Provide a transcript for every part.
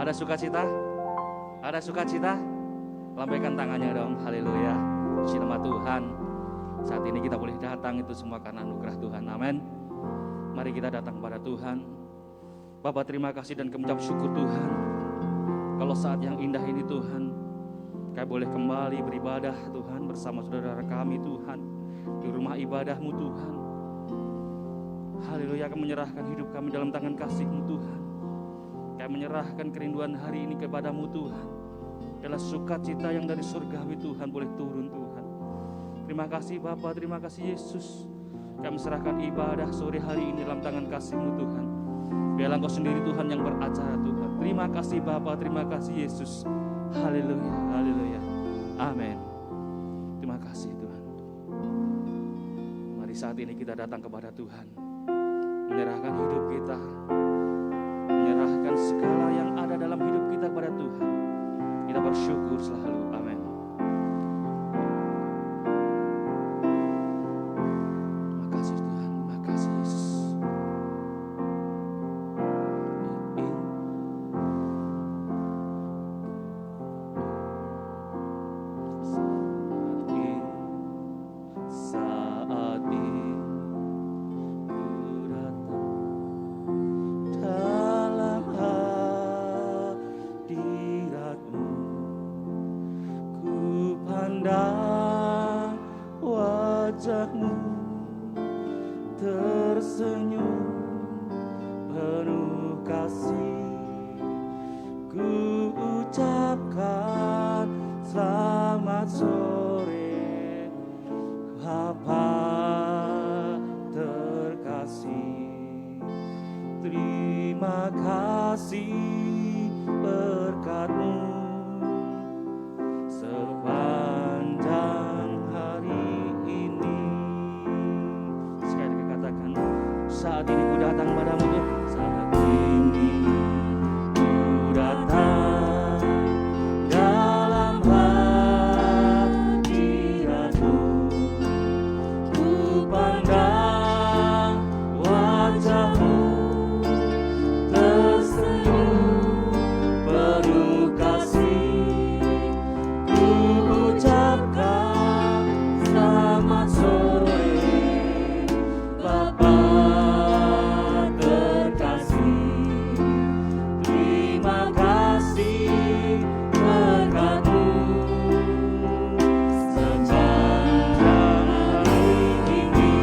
Ada sukacita? Ada sukacita? Lambaikan tangannya dong, haleluya. Puji nama Tuhan. Saat ini kita boleh datang itu semua karena anugerah Tuhan, amin. Mari kita datang kepada Tuhan. Bapa, terima kasih dan kami ucap syukur Tuhan. Kalau saat yang indah ini Tuhan, kami boleh kembali beribadah Tuhan bersama saudara kami Tuhan. Di rumah ibadahmu Tuhan. Haleluya, kami menyerahkan hidup kami dalam tangan kasih-Mu Tuhan. Kami menyerahkan kerinduan hari ini kepadamu Tuhan. Adalah sukacita yang dari surgawi Tuhan boleh turun Tuhan. Terima kasih Bapa, terima kasih Yesus. Kami serahkan ibadah sore hari ini dalam tangan kasih-Mu Tuhan. Biarlah Engkau sendiri Tuhan yang beracara Tuhan. Terima kasih Bapa, terima kasih Yesus. Haleluya, haleluya. Amin. Terima kasih Tuhan. Mari saat ini kita datang kepada Tuhan. Menyerahkan hidup kita. Menyerahkan segala yang ada dalam hidup kita kepada Tuhan. Kita bersyukur selalu. Amin. Terima kasih Tuhan. Terima kasih Yesus. Tersenyum penuh kasih, ku ucapkan selamat sore Bapa terkasih. Terima kasih berkat-Mu sepanjang hari ini. Sekali lagi katakan, saat ini ku datang padamu Tuhan. Saat ini ku datang dalam hadirat-Mu. Ku pandang wajah-Mu tersenyum penuh kasih. Ku ucapkan selamat sore Bapa terkasih. Terima kasih berkat-Mu sepanjang hari ini.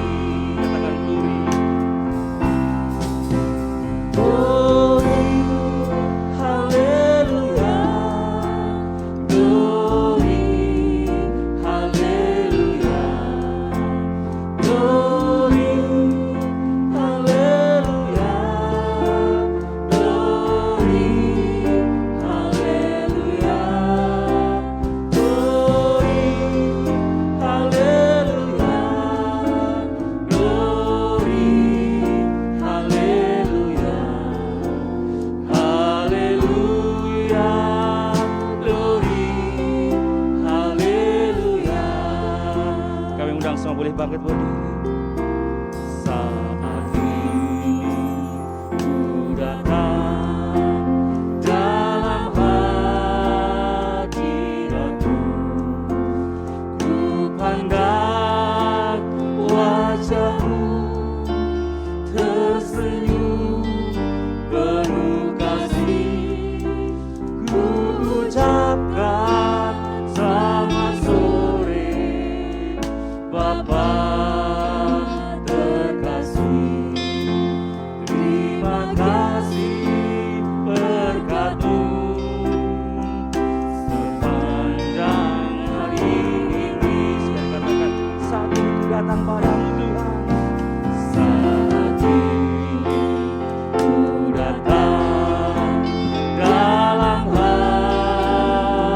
Katakan glory, haleluya, glory, haleluya, glory, haleluya, glory, haleluya, glory, haleluya, glory, haleluya, haleluya, glory, haleluya. Kami undang semua boleh bangkit berdiri. Saat ini ku datang dalam hadirat-Mu. Ku pandang wajah-Mu tersenyum penuh kasih. Ku ucapkan selamat sore Bapa terkasih. Terima kasih berkat-Mu sepanjang hari ini. Sekali katakan, saat ini ku datang padamu Tuhan. Saat ini ku datang dalam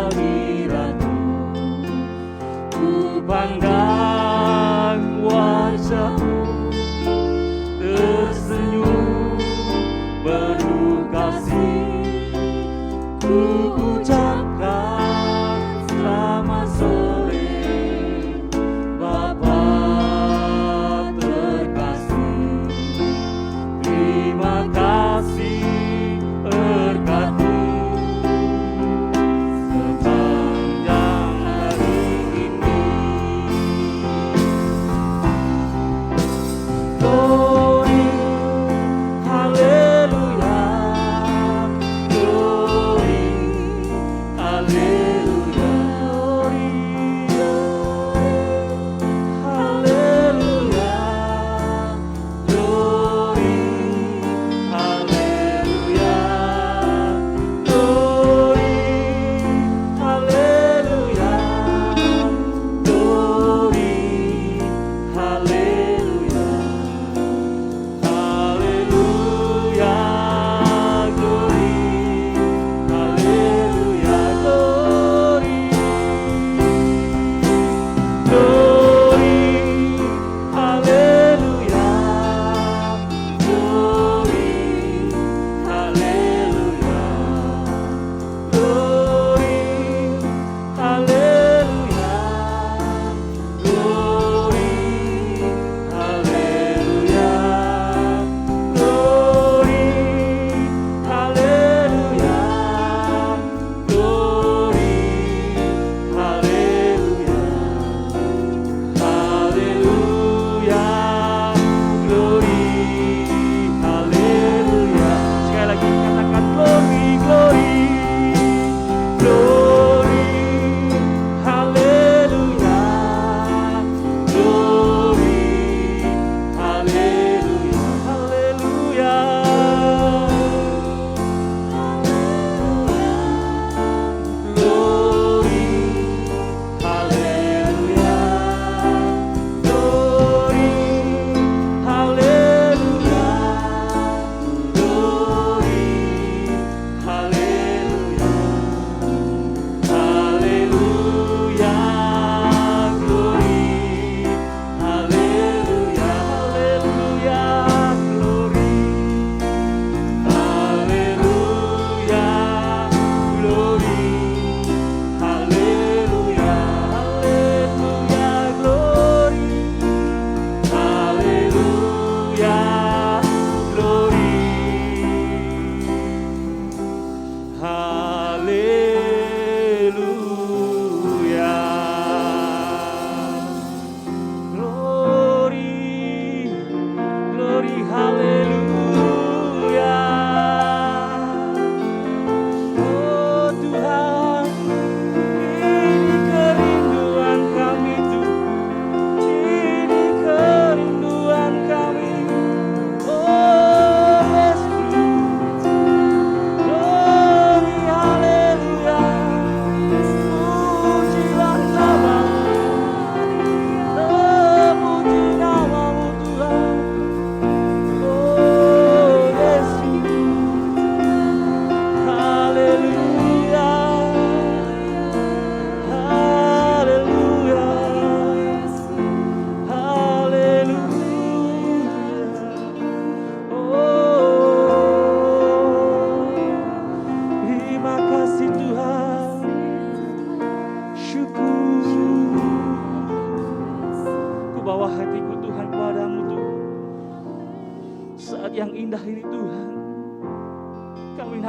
hadirat-Mu. Ku pandang wajah-Mu tersenyum penuh kasih. Ku ucapkan selamat sore Bapa terkasih. Terima kasih berkat-Mu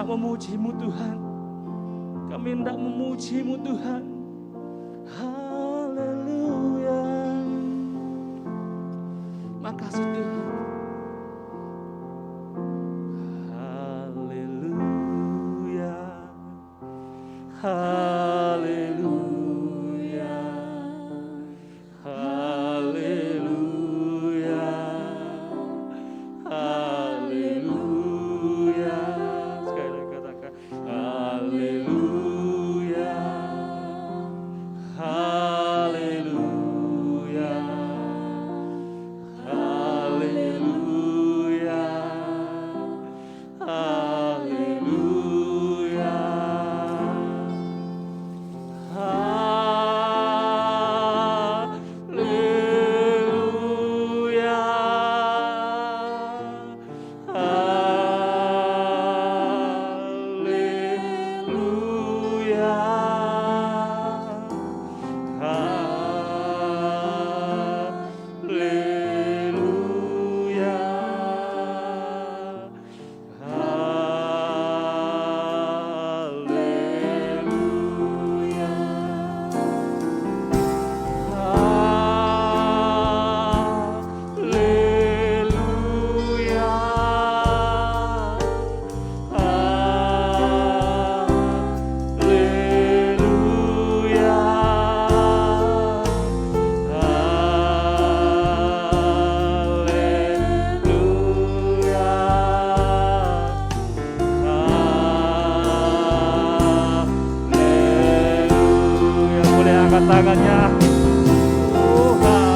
hendak memuji-Mu Tuhan. Kami hendak memuji-Mu Tuhan. Haleluya. Makasih Tuhan. Haleluya. Haleluya. Haleluya. Haleluya. Sekali lagi katakan haleluya. Haleluya. Haleluya. Haleluya. Tangannya. Oh, haleluya.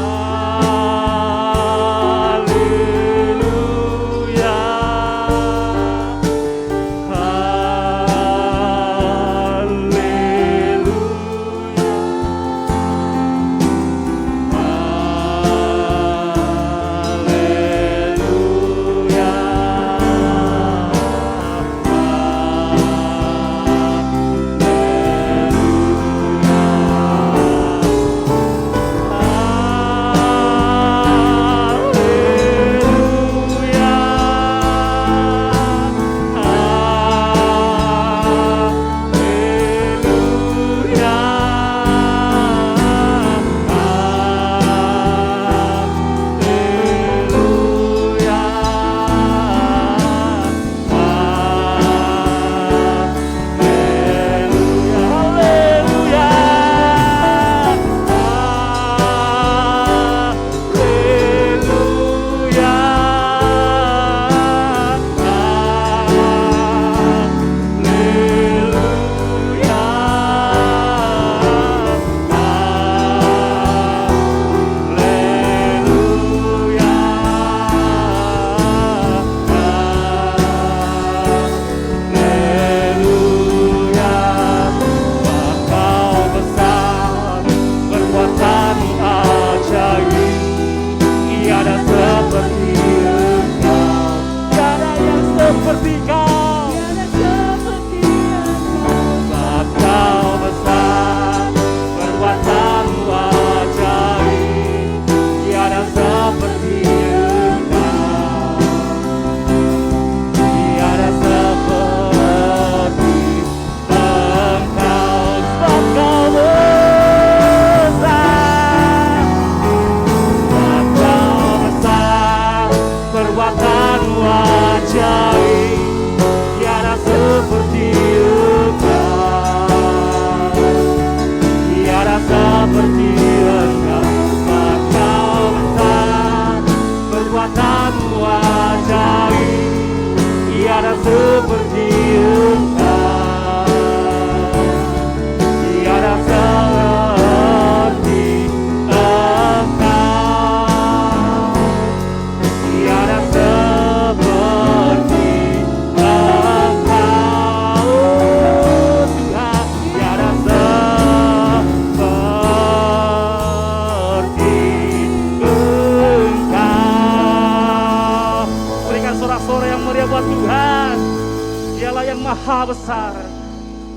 Maha besar.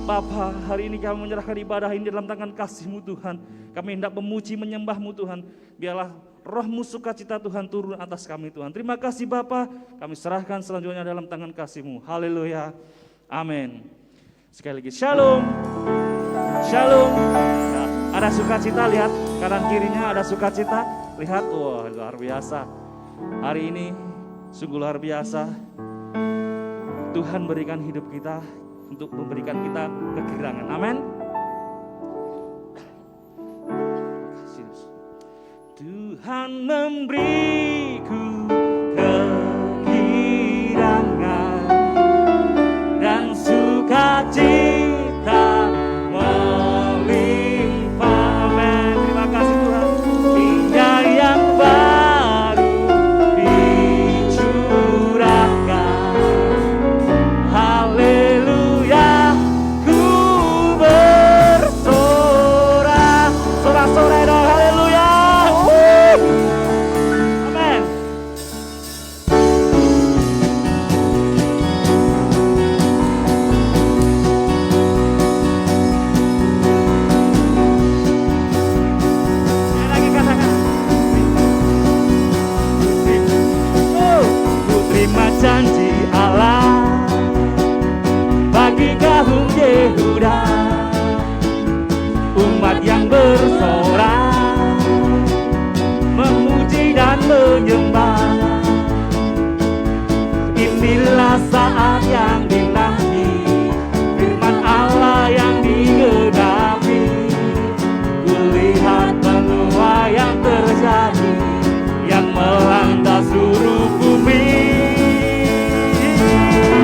Bapa, hari ini kami menyerahkan ibadah ini dalam tangan kasih-Mu Tuhan. Kami hendak memuji menyembah-Mu Tuhan. Biarlah roh-Mu sukacita Tuhan turun atas kami Tuhan. Terima kasih Bapa, kami serahkan selanjutnya dalam tangan kasih-Mu. Haleluya. Amin. Sekali lagi, shalom. Shalom. Nah, ada sukacita, lihat kanan kirinya ada sukacita. Lihat, wah luar biasa. Hari ini sungguh luar biasa. Tuhan berikan hidup kita untuk memberikan kita kegirangan. Amin. Tuhan memberiku kegirangan dan sukacita melimpah. Amin. Terima kasih Tuhan. Minyak yang baru dicurahkan. Haleluya, ku bersorak. Sorak-sorai dong, haleluya. Amin. Lagi katakan. Ku terima janji Allah bagi kaum Yehuda, umat yang bersorak, memuji dan menyembah. Inilah saat yang dinanti, firman Allah yang digenapi. Kulihat penuai yang terjadi, yang melanda seluruh bumi.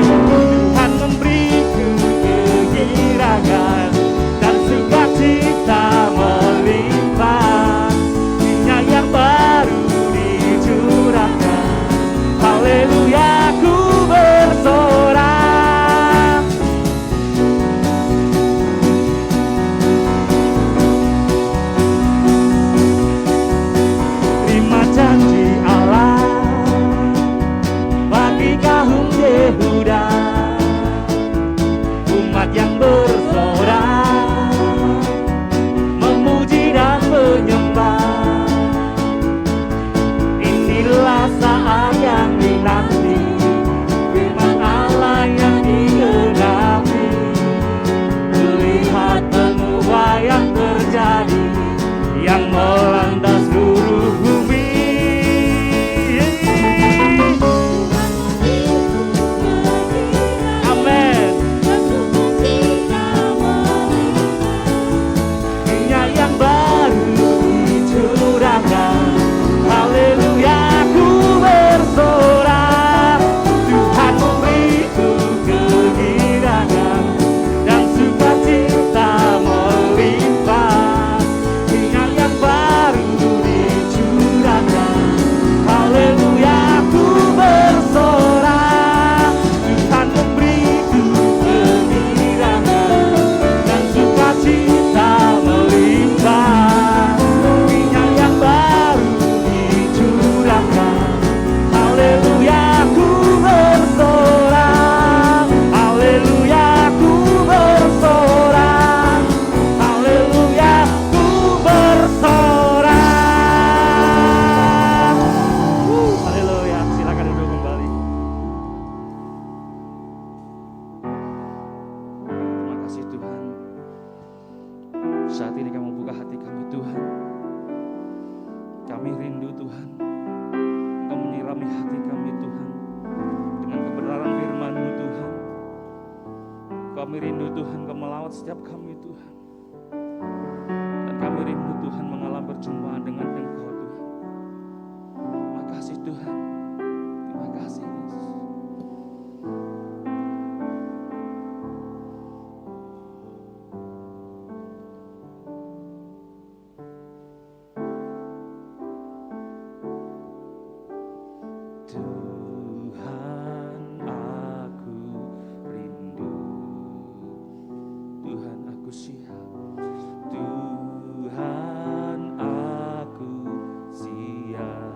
Tuhan memberiku kegirangan dan sukacita melimpah. Minyak yang baru dicurahkan. Haleluya, ku bersorak. Terima janji Allah bagi kaum Yehuda, umat yang bersorak, memuji dan menyembah. Inilah saat yang dinanti, firman Allah yang digenapi. Melihat penuai yang terjadi, yang melanda seluruh bumi. Amin. Minyak yang baru dicurahkan. Haleluya, ku bersorak. Tuhan memberiku kegirangan dan sukacita melimpah. Minyak yang baru dicurahkan. Haleluya, ku bersorak. Tuhan memberiku kegirangan dan sukacita melimpah. Minyak yang baru dicurahkan. Haleluya, ku bersorak. Haleluya, ku bersorak. Haleluya, ku bersorak. Haleluya, silakan duduk kembali. Terima kasih Tuhan. Saat ini kami buka hati kami Tuhan. Kami rindu Tuhan, Engkau menyirami hati kami Tuhan dengan kebenaran firman-Mu Tuhan. Kami rindu Tuhan, Engkau melawat setiap kami Tuhan. Dan kami rindu Tuhan mengalami perjumpaan dengan Engkau Tuhan. Terima kasih Tuhan. Terima kasih Yesus. Tuhan, aku rindu. Tuhan, aku siap. Tuhan, aku siap.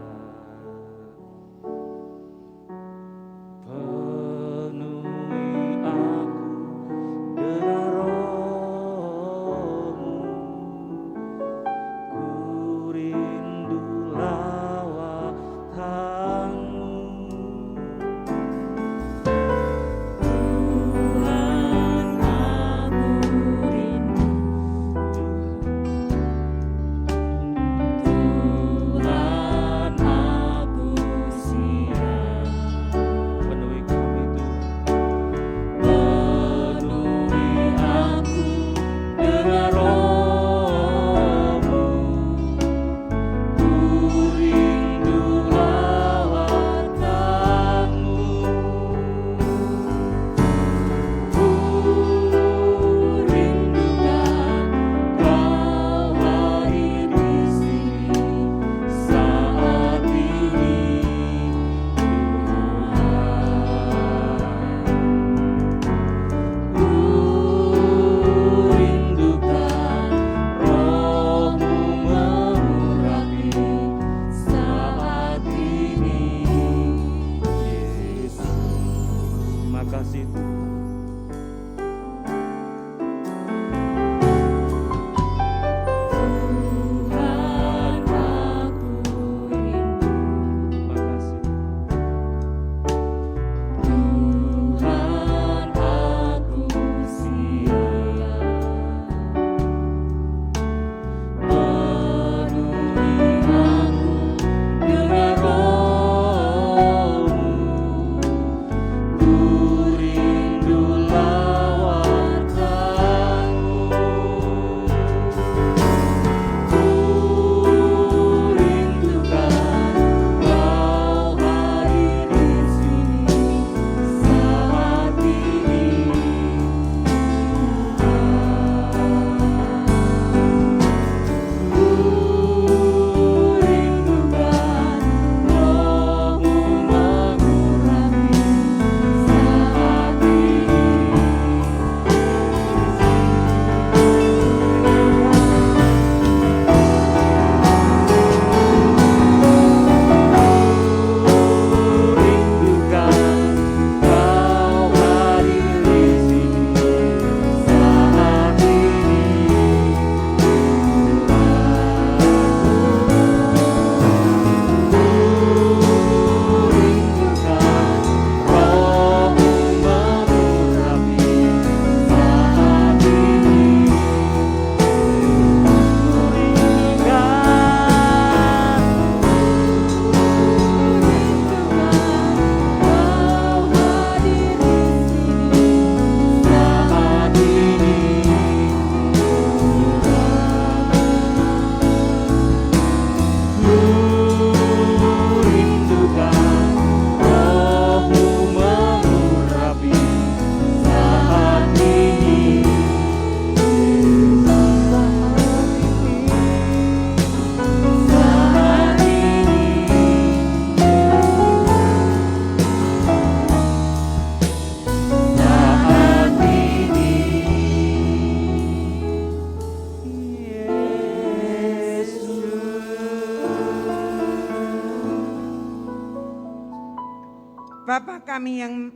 Bapa kami yang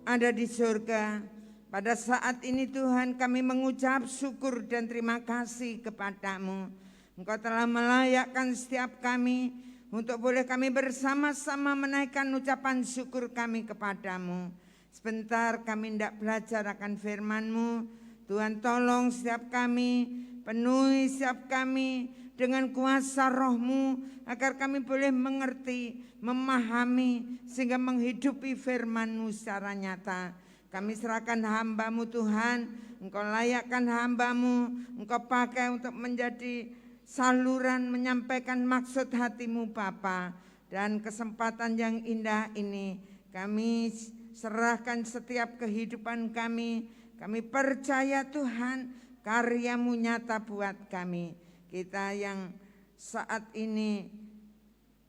ada di surga, pada saat ini Tuhan kami mengucap syukur dan terima kasih kepadamu. Engkau telah melayakkan setiap kami untuk boleh kami bersama-sama menaikkan ucapan syukur kami kepadamu. Sebentar kami hendak belajar akan firman-Mu. Tuhan tolong setiap kami, penuhi setiap kami dengan kuasa Roh-Mu, agar kami boleh mengerti, memahami, sehingga menghidupi firman-Mu secara nyata. Kami serahkan hamba-Mu Tuhan, Engkau layakkan hamba-Mu, Engkau pakai untuk menjadi saluran menyampaikan maksud hati-Mu Bapa. Dan kesempatan yang indah ini kami serahkan setiap kehidupan kami. Kami percaya Tuhan karya-Mu nyata buat kami. Kita yang saat ini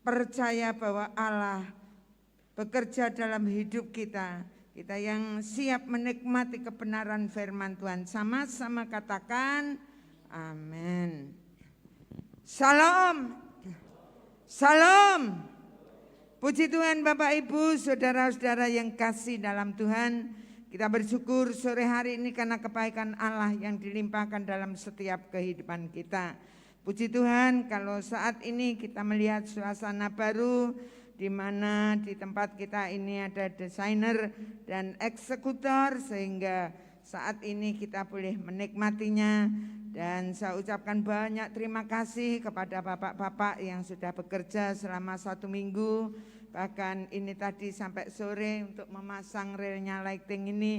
percaya bahwa Allah bekerja dalam hidup kita. Kita yang siap menikmati kebenaran firman Tuhan. Sama-sama katakan amin. Salam. Salam. Puji Tuhan Bapak Ibu, saudara-saudara yang kasih dalam Tuhan. Kita bersyukur sore hari ini karena kebaikan Allah yang dilimpahkan dalam setiap kehidupan kita. Puji Tuhan kalau saat ini kita melihat suasana baru, di mana di tempat kita ini ada desainer dan eksekutor, sehingga saat ini kita boleh menikmatinya. Dan saya ucapkan banyak terima kasih kepada bapak-bapak yang sudah bekerja selama 1 minggu, bahkan ini tadi sampai sore untuk memasang relnya lighting ini.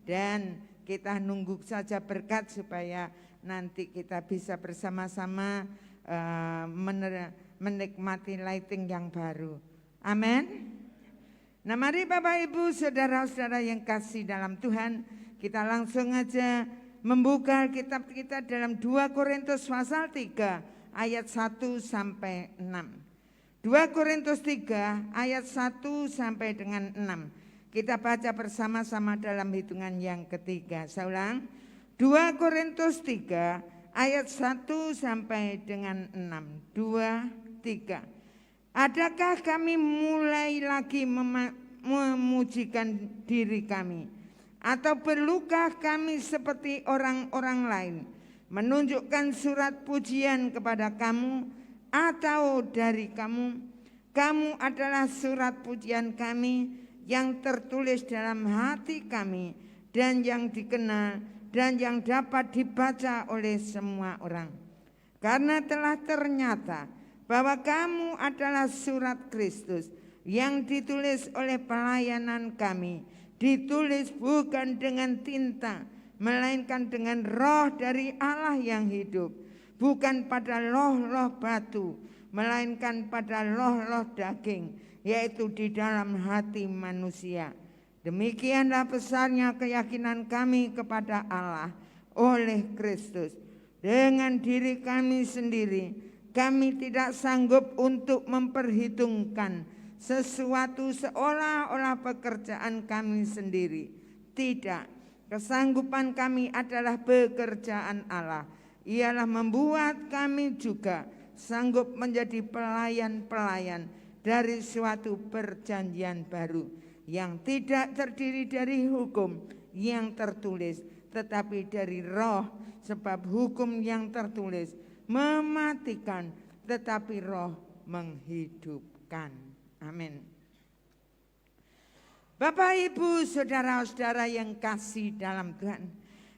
Dan kita nunggu saja berkat supaya nanti kita bisa bersama-sama menikmati lighting yang baru. Amin. Nah mari Bapak Ibu saudara-saudara yang kasih dalam Tuhan, kita langsung aja membuka kitab kita dalam 2 Korintus pasal 3 ayat 1 sampai 6. 2 Korintus 3 ayat 1 sampai dengan 6. Kita baca bersama-sama dalam hitungan yang ketiga. Saya ulang. 2 Korintus 3 ayat 1 sampai dengan 6. 2, 3. Adakah kami mulai lagi memujikan diri kami? Atau perlukah kami seperti orang-orang lain menunjukkan surat pujian kepada kamu atau dari kamu? Kamu adalah surat pujian kami yang tertulis dalam hati kami dan yang dikenal dan yang dapat dibaca oleh semua orang. Karena telah ternyata bahwa kamu adalah surat Kristus yang ditulis oleh pelayanan kami, ditulis bukan dengan tinta, melainkan dengan roh dari Allah yang hidup, bukan pada loh-loh batu, melainkan pada loh-loh daging, yaitu di dalam hati manusia. Demikianlah besarnya keyakinan kami kepada Allah oleh Kristus. Dengan diri kami sendiri, kami tidak sanggup untuk memperhitungkan sesuatu seolah-olah pekerjaan kami sendiri. Tidak, kesanggupan kami adalah pekerjaan Allah. Ialah membuat kami juga sanggup menjadi pelayan-pelayan dari suatu perjanjian baru yang tidak terdiri dari hukum yang tertulis, tetapi dari roh, sebab hukum yang tertulis mematikan, tetapi roh menghidupkan. Amin. Bapak Ibu saudara-saudara yang kasih dalam Tuhan,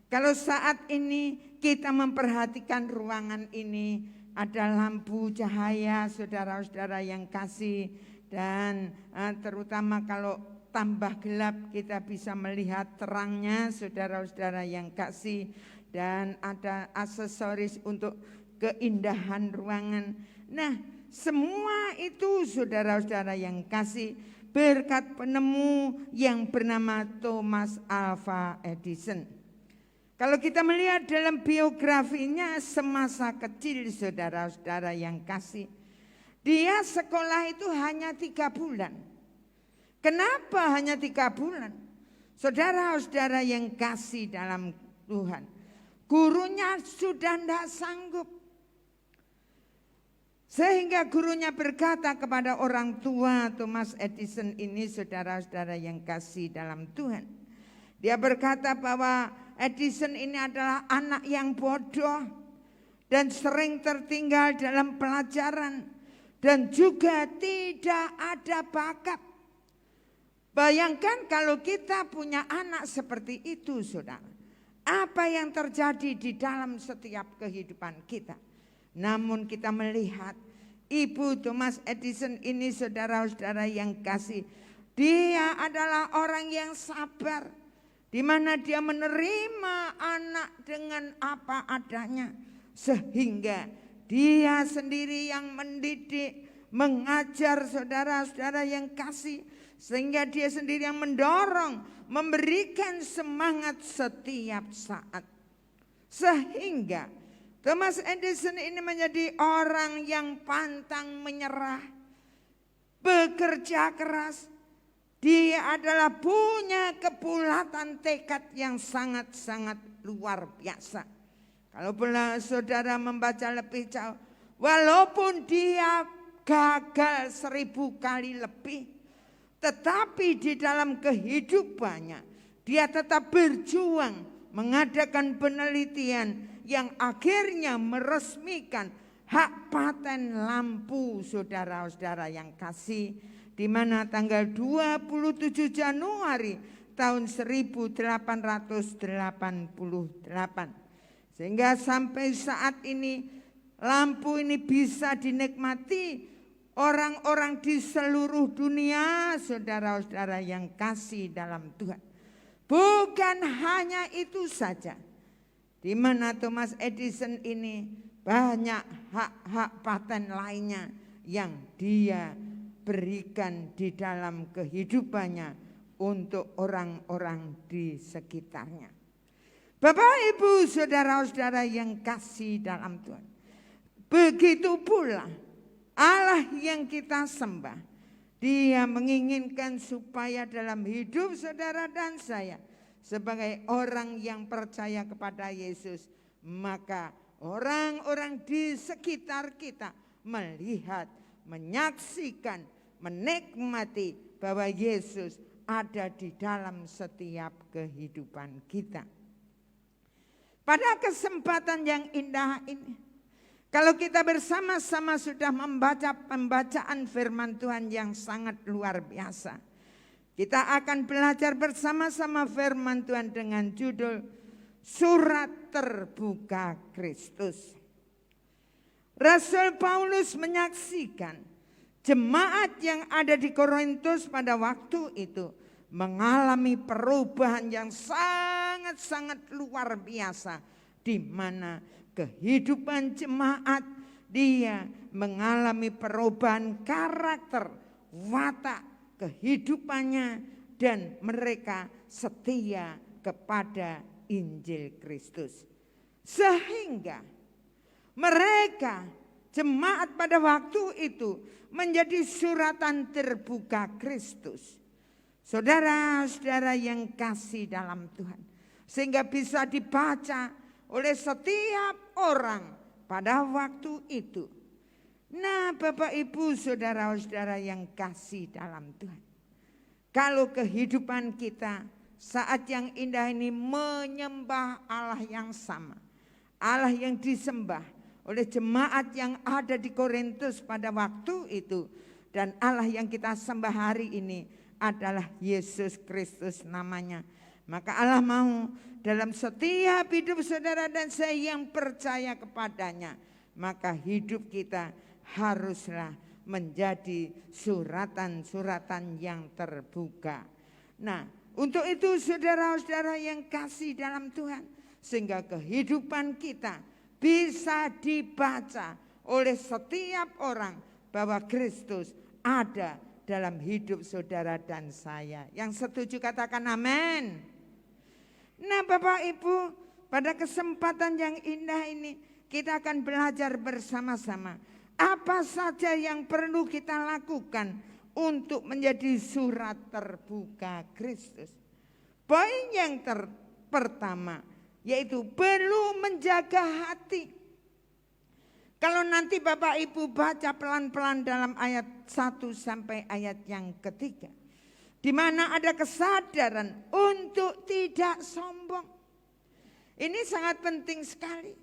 kalau saat ini kita memperhatikan ruangan ini, ada lampu cahaya saudara-saudara yang kasih, dan terutama kalau tambah gelap kita bisa melihat terangnya saudara-saudara yang kasih, dan ada aksesoris untuk keindahan ruangan. Nah, semua itu saudara-saudara yang kasih berkat penemu yang bernama Thomas Alva Edison. Kalau kita melihat dalam biografinya semasa kecil saudara-saudara yang kasih, dia sekolah itu hanya 3 bulan. Kenapa hanya 3 bulan? Saudara-saudara yang kasih dalam Tuhan, gurunya sudah tidak sanggup. Sehingga gurunya berkata kepada orang tua Thomas Edison ini, saudara-saudara yang kasih dalam Tuhan. Dia berkata bahwa Edison ini adalah anak yang bodoh dan sering tertinggal dalam pelajaran dan juga tidak ada bakat. Bayangkan kalau kita punya anak seperti itu, saudara. Apa yang terjadi di dalam setiap kehidupan kita. Namun kita melihat Ibu Thomas Edison ini, saudara-saudara yang kasih, dia adalah orang yang sabar, di mana dia menerima anak dengan apa adanya, sehingga dia sendiri yang mendidik, mengajar saudara-saudara yang kasih, sehingga dia sendiri yang mendorong, memberikan semangat setiap saat, sehingga Thomas Edison ini menjadi orang yang pantang menyerah, bekerja keras. Dia adalah punya kebulatan tekad yang sangat-sangat luar biasa. Kalau saudara membaca lebih jauh, walaupun dia gagal 1000 kali lebih, tetapi di dalam kehidupannya dia tetap berjuang mengadakan penelitian yang akhirnya meresmikan hak paten lampu, saudara-saudara yang kasih, di mana tanggal 27 Januari tahun 1888. Sehingga sampai saat ini lampu ini bisa dinikmati orang-orang di seluruh dunia, saudara-saudara yang kasih dalam Tuhan. Bukan hanya itu saja, di mana Thomas Edison ini banyak hak-hak paten lainnya yang dia berikan di dalam kehidupannya untuk orang-orang di sekitarnya. Bapak, Ibu, saudara-saudara yang kasih dalam Tuhan, begitu pula Allah yang kita sembah, Dia menginginkan supaya dalam hidup saudara dan saya sebagai orang yang percaya kepada Yesus, maka orang-orang di sekitar kita melihat, menyaksikan, menikmati bahwa Yesus ada di dalam setiap kehidupan kita. Pada kesempatan yang indah ini, kalau kita bersama-sama sudah membaca pembacaan firman Tuhan yang sangat luar biasa, kita akan belajar bersama-sama firman Tuhan dengan judul Surat Terbuka Kristus. Rasul Paulus menyaksikan jemaat yang ada di Korintus pada waktu itu mengalami perubahan yang sangat-sangat luar biasa, di mana kehidupan jemaat dia mengalami perubahan karakter, watak, kehidupannya, dan mereka setia kepada Injil Kristus. Sehingga mereka jemaat pada waktu itu menjadi suratan terbuka Kristus. Saudara-saudara yang kasih dalam Tuhan, sehingga bisa dibaca oleh setiap orang pada waktu itu. Nah, Bapak Ibu saudara-saudara yang kasih dalam Tuhan, kalau kehidupan kita saat yang indah ini menyembah Allah yang sama, Allah yang disembah oleh jemaat yang ada di Korintus pada waktu itu, dan Allah yang kita sembah hari ini adalah Yesus Kristus namanya. Maka Allah mau dalam setiap hidup saudara dan saya yang percaya kepadanya, maka hidup kita haruslah menjadi suratan-suratan yang terbuka. Nah, untuk itu saudara-saudara yang kasih dalam Tuhan, sehingga kehidupan kita bisa dibaca oleh setiap orang bahwa Kristus ada dalam hidup saudara dan saya. Yang setuju katakan amin. Nah, Bapak Ibu, pada kesempatan yang indah ini kita akan belajar bersama-sama apa saja yang perlu kita lakukan untuk menjadi surat terbuka Kristus. Poin yang pertama yaitu perlu menjaga hati. Kalau nanti Bapak Ibu baca pelan-pelan dalam ayat 1 sampai ayat yang ketiga, di mana ada kesadaran untuk tidak sombong. Ini sangat penting sekali.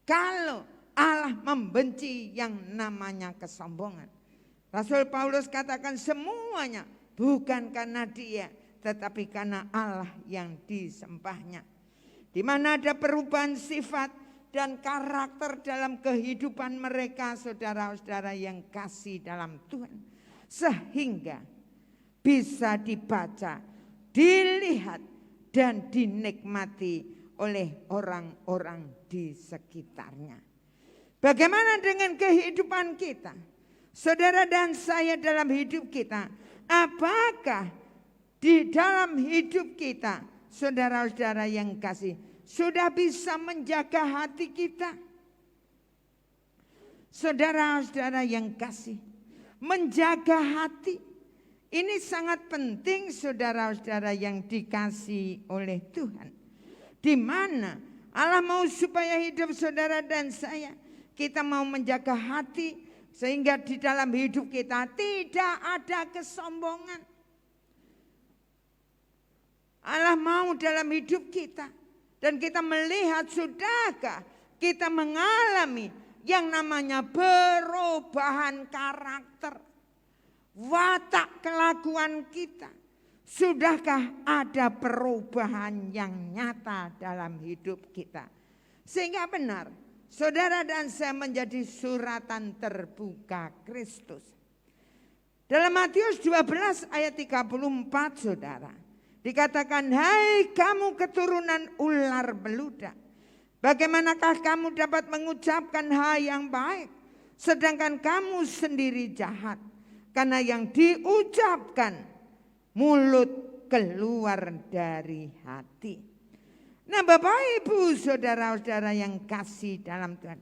Kalau Allah membenci yang namanya kesombongan. Rasul Paulus katakan semuanya bukan karena dia, tetapi karena Allah yang disembahnya. Di mana ada perubahan sifat dan karakter dalam kehidupan mereka, saudara-saudara yang kasih dalam Tuhan. Sehingga bisa dibaca, dilihat, dan dinikmati oleh orang-orang di sekitarnya. Bagaimana dengan kehidupan kita? Saudara dan saya dalam hidup kita, apakah di dalam hidup kita, saudara-saudara yang kasih, sudah bisa menjaga hati kita? Saudara-saudara yang kasih, menjaga hati ini sangat penting, saudara-saudara yang dikasih oleh Tuhan. Di mana Allah mau supaya hidup saudara dan saya, kita mau menjaga hati sehingga di dalam hidup kita tidak ada kesombongan. Allah mau dalam hidup kita. Dan kita melihat, sudahkah kita mengalami yang namanya perubahan karakter, watak kelakuan kita. Sudahkah ada perubahan yang nyata dalam hidup kita? Sehingga benar, saudara dan saya menjadi suratan terbuka Kristus. Dalam Matius 12 ayat 34, saudara, dikatakan, hai kamu keturunan ular beludak, bagaimanakah kamu dapat mengucapkan hal yang baik, sedangkan kamu sendiri jahat? Karena yang diucapkan mulut keluar dari hati. Nah Bapak Ibu saudara-saudara yang kasih dalam Tuhan,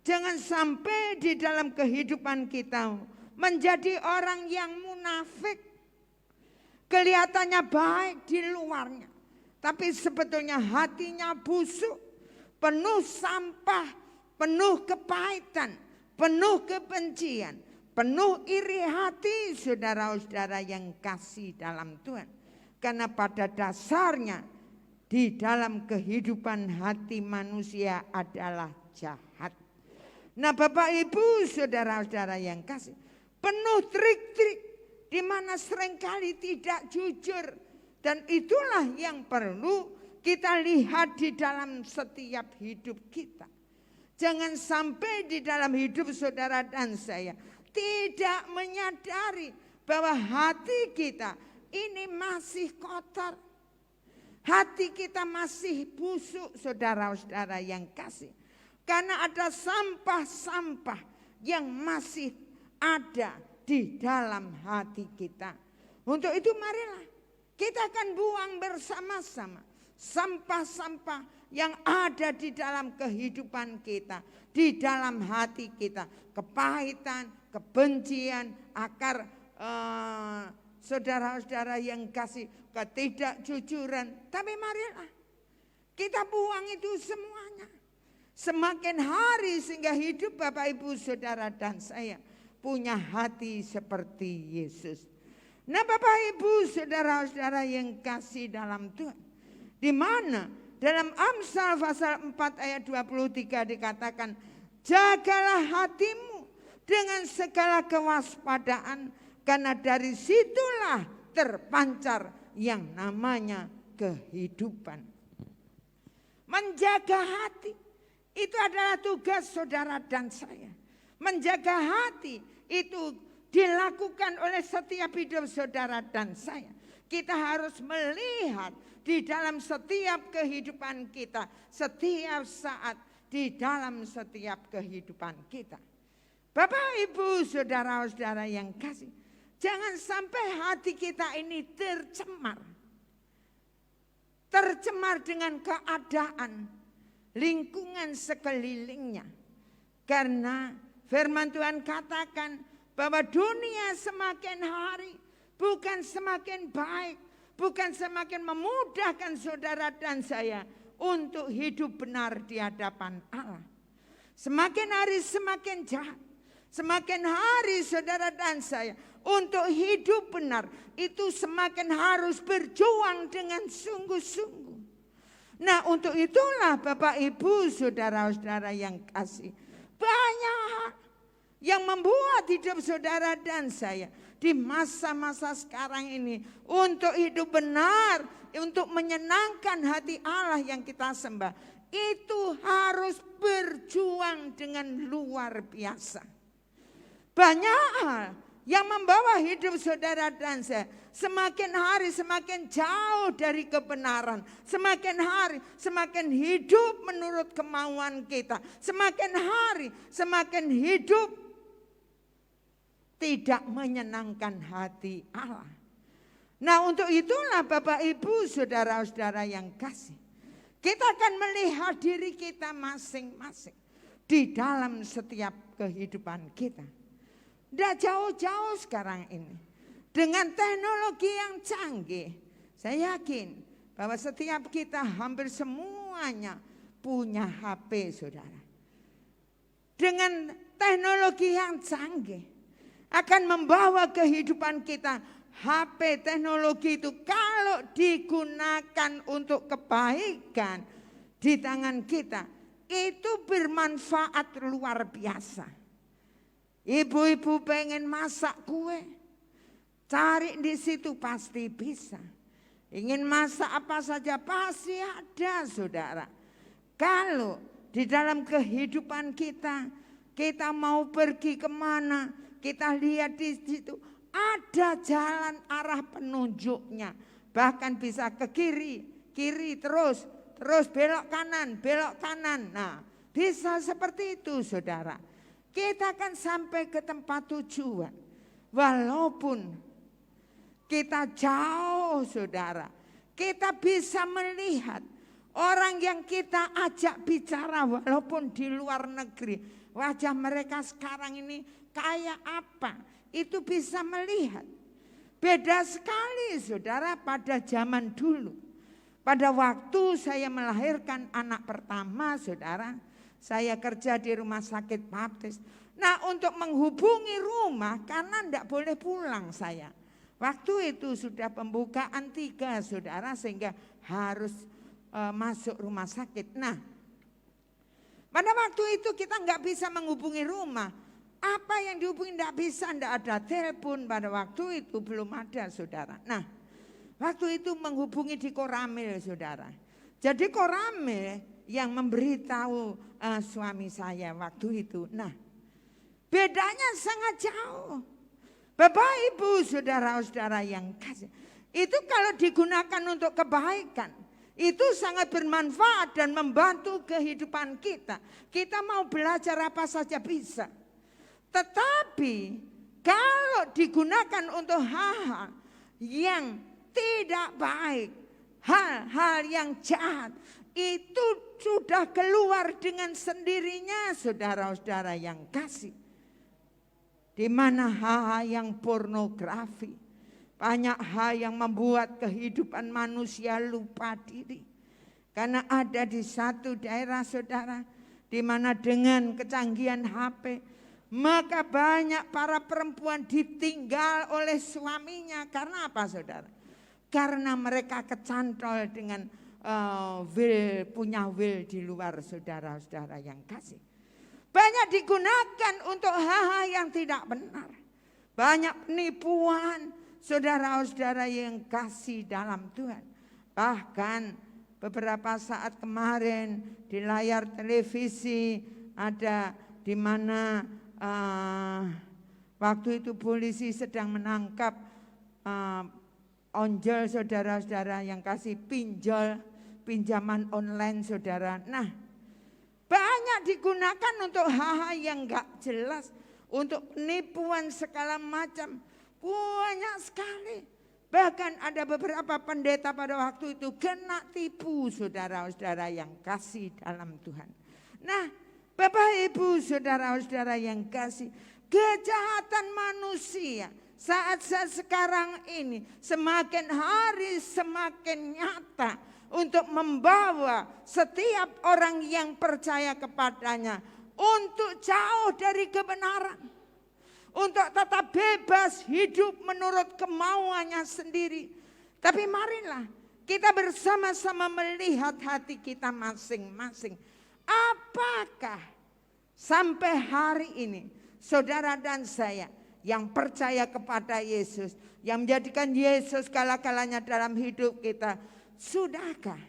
jangan sampai di dalam kehidupan kita menjadi orang yang munafik. Kelihatannya baik di luarnya, tapi sebetulnya hatinya busuk, penuh sampah, penuh kepahitan, penuh kebencian, penuh iri hati, saudara-saudara yang kasih dalam Tuhan. Karena pada dasarnya di dalam kehidupan hati manusia adalah jahat. Nah Bapak Ibu saudara-saudara yang kasih, penuh trik-trik, di mana seringkali tidak jujur. Dan itulah yang perlu kita lihat di dalam setiap hidup kita. Jangan sampai di dalam hidup saudara dan saya tidak menyadari bahwa hati kita ini masih kotor. Hati kita masih busuk, saudara-saudara yang kasih. Karena ada sampah-sampah yang masih ada di dalam hati kita. Untuk itu marilah kita akan buang bersama-sama sampah-sampah yang ada di dalam kehidupan kita, di dalam hati kita. Kepahitan, kebencian, akar saudara-saudara yang kasih, ketidakjujuran. Tapi marilah kita buang itu semuanya. Semakin hari sehingga hidup Bapak Ibu saudara dan saya punya hati seperti Yesus. Nah Bapak Ibu saudara-saudara yang kasih dalam Tuhan, di mana dalam Amsal pasal 4 ayat 23 dikatakan, jagalah hatimu dengan segala kewaspadaan, karena dari situlah terpancar yang namanya kehidupan. Menjaga hati itu adalah tugas saudara dan saya. Menjaga hati itu dilakukan oleh setiap hidup saudara dan saya. Kita harus melihat di dalam setiap kehidupan kita, setiap saat, di dalam setiap kehidupan kita. Bapak Ibu saudara-saudara yang kasih, jangan sampai hati kita ini tercemar. Tercemar dengan keadaan lingkungan sekelilingnya. Karena firman Tuhan katakan bahwa dunia semakin hari bukan semakin baik, bukan semakin memudahkan saudara dan saya untuk hidup benar di hadapan Allah. Semakin hari semakin jahat. Semakin hari saudara dan saya untuk hidup benar itu semakin harus berjuang dengan sungguh-sungguh. Nah, untuk itulah Bapak Ibu saudara-saudara yang kasih, banyak yang membuat hidup saudara dan saya di masa-masa sekarang ini untuk hidup benar, untuk menyenangkan hati Allah yang kita sembah, itu harus berjuang dengan luar biasa. Banyak hal yang membawa hidup saudara dan saya semakin hari semakin jauh dari kebenaran. Semakin hari semakin hidup menurut kemauan kita. Semakin hari semakin hidup tidak menyenangkan hati Allah. Nah, untuk itulah Bapak Ibu saudara-saudara yang kasih, kita akan melihat diri kita masing-masing di dalam setiap kehidupan kita. Tidak jauh-jauh sekarang ini. Dengan teknologi yang canggih, saya yakin bahwa setiap kita hampir semuanya punya HP saudara. Dengan teknologi yang canggih akan membawa kehidupan kita. HP teknologi itu kalau digunakan untuk kebaikan di tangan kita, itu bermanfaat luar biasa. Ibu-ibu pengen masak kue, cari di situ pasti bisa. Ingin masak apa saja pasti ada saudara. Kalau di dalam kehidupan kita, kita mau pergi kemana, kita lihat di situ ada jalan arah penunjuknya. Bahkan bisa ke kiri terus belok kanan. Nah, bisa seperti itu saudara. Kita akan sampai ke tempat tujuan. Walaupun kita jauh saudara, kita bisa melihat orang yang kita ajak bicara walaupun di luar negeri. Wajah mereka sekarang ini kayak apa? Itu bisa melihat. Beda sekali saudara pada zaman dulu. Pada waktu saya melahirkan anak pertama saudara, saya kerja di rumah sakit baptis. Nah, untuk menghubungi rumah karena tidak boleh pulang saya. Waktu itu sudah pembukaan 3 saudara sehingga harus masuk rumah sakit. Nah, pada waktu itu kita nggak bisa menghubungi rumah. Apa yang dihubungi tidak bisa, tidak ada telepon pada waktu itu belum ada saudara. Nah, waktu itu menghubungi di Koramil saudara. Jadi Koramil yang memberitahu suami saya waktu itu. Nah, bedanya sangat jauh. Bapak Ibu saudara-saudara yang kasih, itu kalau digunakan untuk kebaikan, itu sangat bermanfaat dan membantu kehidupan kita. Kita mau belajar apa saja bisa. Tetapi kalau digunakan untuk hal-hal yang tidak baik, hal-hal yang jahat, itu sudah keluar dengan sendirinya saudara-saudara yang kasih. Di mana hal-hal yang pornografi, banyak hal yang membuat kehidupan manusia lupa diri. Karena ada di satu daerah saudara, di mana dengan kecanggihan HP, maka banyak para perempuan ditinggal oleh suaminya. Karena apa saudara? Karena mereka kecantol dengan punya will di luar saudara-saudara yang kasih. Banyak digunakan untuk hal-hal yang tidak benar. Banyak penipuan saudara-saudara yang kasih dalam Tuhan. Bahkan beberapa saat kemarin di layar televisi ada di mana waktu itu polisi sedang menangkap onjol saudara-saudara yang kasih pinjaman online saudara. Nah, banyak digunakan untuk hal-hal yang gak jelas, untuk penipuan segala macam, banyak sekali. Bahkan ada beberapa pendeta pada waktu itu kena tipu saudara-saudara yang kasih dalam Tuhan. Nah, Bapak Ibu saudara-saudara yang kasih, kejahatan manusia saat-saat sekarang ini semakin hari semakin nyata untuk membawa setiap orang yang percaya kepadanya untuk jauh dari kebenaran, untuk tetap bebas hidup menurut kemauannya sendiri. Tapi marilah kita bersama-sama melihat hati kita masing-masing. Apakah sampai hari ini saudara dan saya yang percaya kepada Yesus, yang menjadikan Yesus segala-galanya dalam hidup kita, sudahkah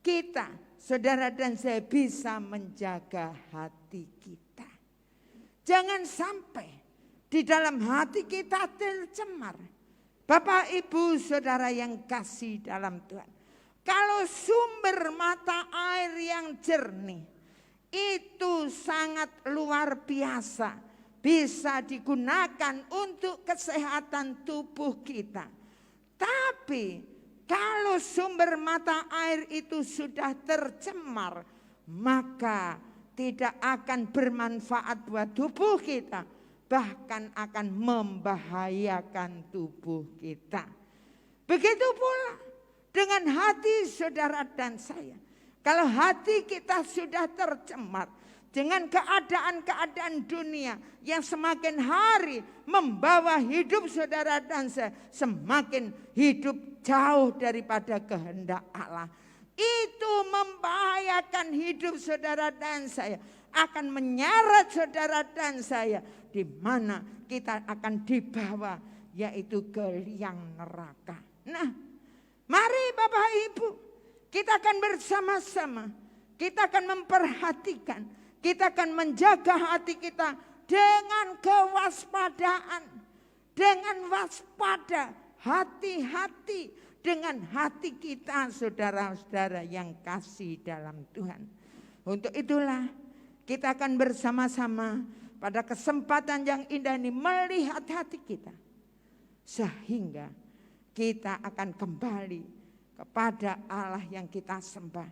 kita, saudara dan saya, bisa menjaga hati kita? Jangan sampai di dalam hati kita tercemar. Bapak, Ibu, saudara yang kasih dalam Tuhan, kalau sumber mata air yang jernih itu sangat luar biasa, bisa digunakan untuk kesehatan tubuh kita. Tapi kalau sumber mata air itu sudah tercemar, maka tidak akan bermanfaat buat tubuh kita, bahkan akan membahayakan tubuh kita. Begitu pula dengan hati saudara dan saya. Kalau hati kita sudah tercemar dengan keadaan-keadaan dunia yang semakin hari membawa hidup saudara dan saya semakin hidup jauh daripada kehendak Allah, itu membahayakan hidup saudara dan saya, akan menyeret saudara dan saya, di mana kita akan dibawa yaitu ke liang neraka. Nah, mari Bapak Ibu, kita akan bersama-sama, kita akan memperhatikan, kita akan menjaga hati kita dengan kewaspadaan, dengan waspada, hati-hati dengan hati kita, saudara-saudara yang kasih dalam Tuhan. Untuk itulah kita akan bersama-sama pada kesempatan yang indah ini melihat hati kita, sehingga kita akan kembali kepada Allah yang kita sembah,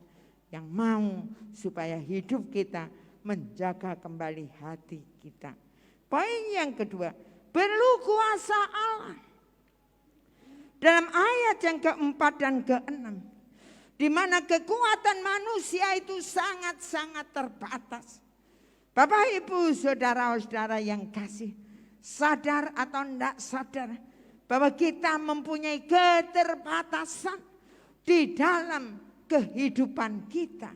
yang mau supaya hidup kita menjaga kembali hati kita. Poin yang kedua, perlu kuasa Allah. Dalam ayat yang keempat dan keenam, di mana kekuatan manusia itu sangat-sangat terbatas. Bapak Ibu saudara-saudara yang kasih, sadar atau tidak sadar bahwa kita mempunyai keterbatasan di dalam kehidupan kita.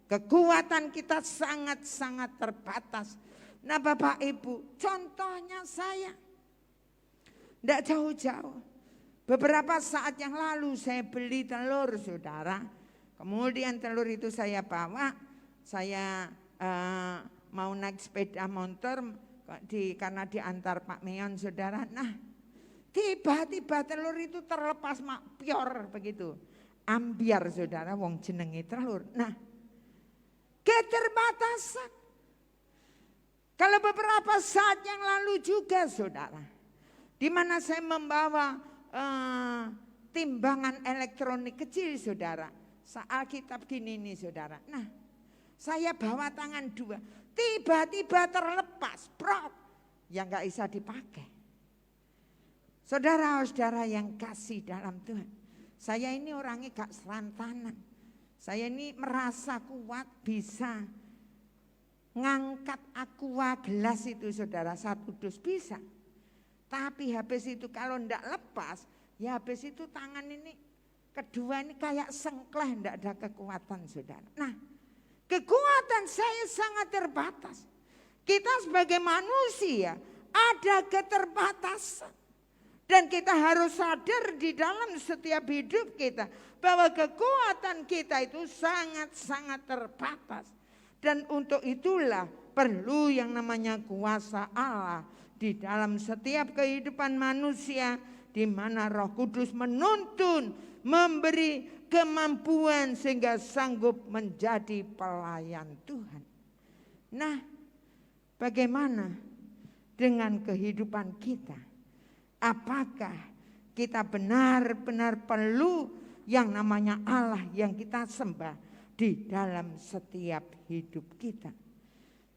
Kekuatan kita sangat-sangat terbatas. Nah Bapak Ibu, contohnya saya, tidak jauh-jauh. Beberapa saat yang lalu saya beli telur saudara. Kemudian telur itu saya bawa, saya mau naik sepeda motor karena diantar Pak Meon saudara. Nah tiba-tiba telur itu terlepas pior begitu. Ambiar saudara, wong jenenge telur. Nah keterbatasan. Kalau beberapa saat yang lalu juga saudara, di mana saya membawa timbangan elektronik kecil saudara, Alkitab gini nih saudara. Nah saya bawa tangan dua, tiba-tiba terlepas, prop, yang gak bisa dipakai. Saudara-saudara yang kasih dalam Tuhan, saya ini orangnya gak serantanan. Saya ini merasa kuat bisa ngangkat aqua gelas itu saudara, 1 dus bisa. Tapi habis itu kalau ndak lepas, ya habis itu tangan ini kedua ini kayak sengkleh, ndak ada kekuatan saudara. Nah kekuatan saya sangat terbatas. Kita sebagai manusia ada keterbatasan. Dan kita harus sadar di dalam setiap hidup kita bahwa kekuatan kita itu sangat-sangat terbatas. Dan untuk itulah perlu yang namanya kuasa Allah di dalam setiap kehidupan manusia, di mana Roh Kudus menuntun, memberi kemampuan sehingga sanggup menjadi pelayan Tuhan. Nah, bagaimana dengan kehidupan kita? Apakah kita benar-benar perlu yang namanya Allah yang kita sembah di dalam setiap hidup kita?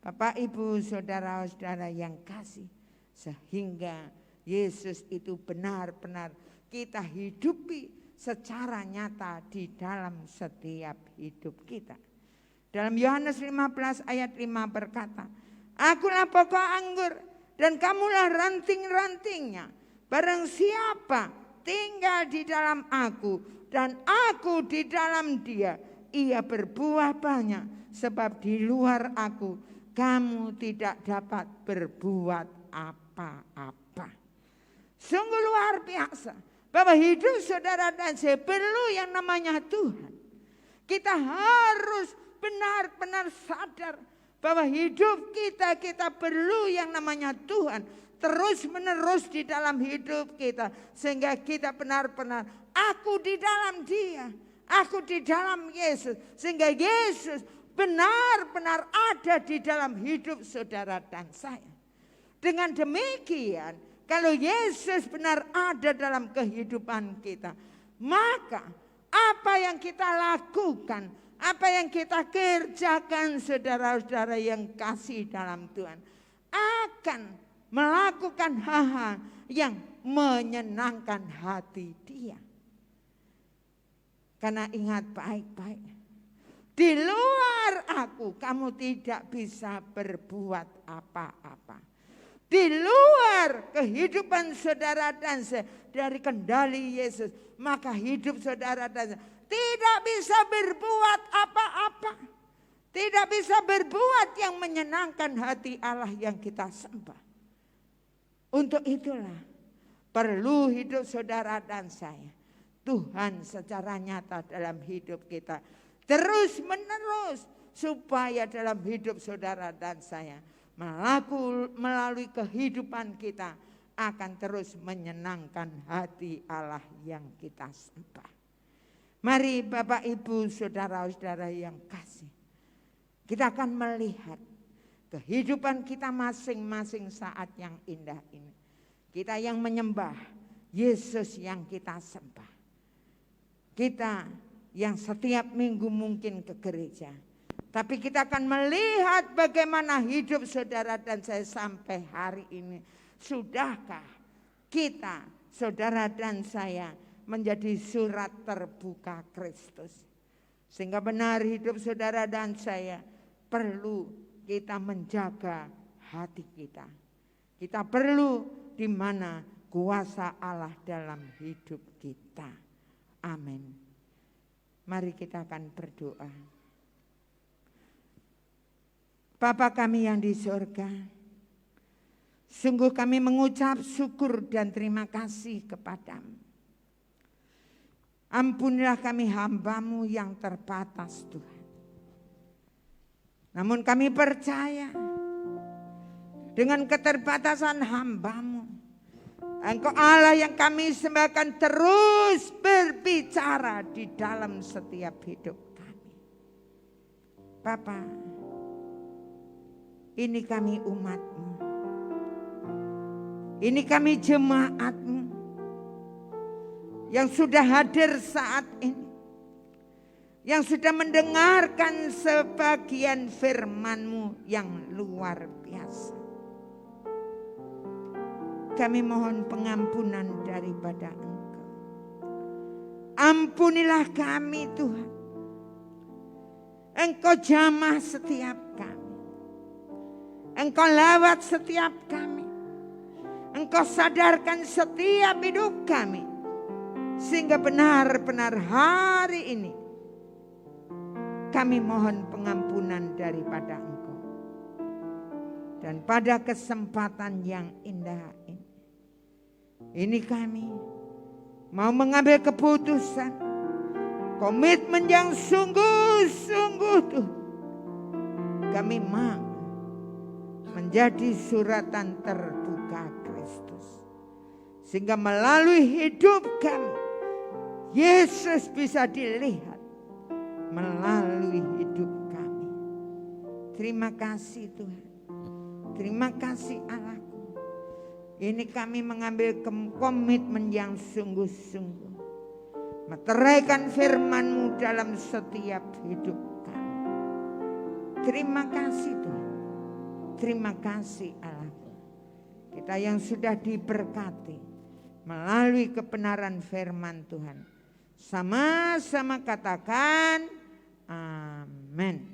Bapak, Ibu, saudara-saudara yang kasih, sehingga Yesus itu benar-benar kita hidupi secara nyata di dalam setiap hidup kita. Dalam Yohanes 15 ayat 5 berkata, Akulah pokok anggur dan kamulah ranting-rantingnya. Barang siapa tinggal di dalam aku dan aku di dalam dia, ia berbuah banyak. Sebab di luar aku kamu tidak dapat berbuat apa-apa. Sungguh luar biasa bahwa hidup saudara dan saya perlu yang namanya Tuhan. Kita harus benar-benar sadar bahwa hidup kita perlu yang namanya Tuhan terus menerus di dalam hidup kita, sehingga kita benar-benar aku di dalam dia, aku di dalam Yesus, sehingga Yesus benar-benar ada di dalam hidup saudara dan saya. Dengan demikian, kalau Yesus benar ada dalam kehidupan kita, maka apa yang kita lakukan, apa yang kita kerjakan saudara-saudara yang kasih dalam Tuhan, akan melakukan hal-hal yang menyenangkan hati dia. Karena ingat baik-baik, di luar aku kamu tidak bisa berbuat apa-apa. Di luar kehidupan saudara dan saya dari kendali Yesus, maka hidup saudara dan saya tidak bisa berbuat apa-apa. Tidak bisa berbuat yang menyenangkan hati Allah yang kita sembah. Untuk itulah perlu hidup saudara dan saya, Tuhan secara nyata dalam hidup kita terus menerus, supaya dalam hidup saudara dan saya melalui kehidupan kita akan terus menyenangkan hati Allah yang kita sembah. Mari Bapak Ibu saudara-saudara yang kasih, kita akan melihat kehidupan kita masing-masing saat yang indah ini. Kita yang menyembah Yesus yang kita sembah. Kita yang setiap minggu mungkin ke gereja, tapi kita akan melihat bagaimana hidup saudara dan saya sampai hari ini. Sudahkah kita, saudara dan saya, menjadi surat terbuka Kristus? Sehingga benar hidup saudara dan saya perlu kita menjaga hati kita. Kita perlu di mana kuasa Allah dalam hidup kita. Amin. Mari kita akan berdoa. Bapa kami yang di surga, sungguh kami mengucap syukur dan terima kasih kepadamu. Ampunilah kami hamba-Mu yang terbatas Tuhan. Namun kami percaya dengan keterbatasan hamba-Mu, Engkau Allah yang kami sembahkan terus berbicara di dalam setiap hidup kami. Bapa, ini kami umat-Mu, ini kami jemaat-Mu yang sudah hadir saat ini, yang sudah mendengarkan sebagian firman-Mu yang luar biasa. Kami mohon pengampunan daripada Engkau. Ampunilah kami Tuhan. Engkau jamah setiap kami. Engkau lawat setiap kami. Engkau sadarkan setiap hidup kami. Sehingga benar-benar hari ini kami mohon pengampunan daripada Engkau. Dan pada kesempatan yang indah ini kami mau mengambil keputusan, komitmen yang sungguh-sungguh Tuhan. Kami mau menjadi suratan terbuka Kristus. Sehingga melalui hidup kami, Yesus bisa dilihat melalui hidup kami. Terima kasih Tuhan. Terima kasih Allahku. Ini kami mengambil komitmen yang sungguh-sungguh. Meteraikan firman-Mu dalam setiap hidup kami. Terima kasih Tuhan. Terima kasih Allahku. Kita yang sudah diberkati melalui kebenaran firman Tuhan. Sama-sama katakan amin.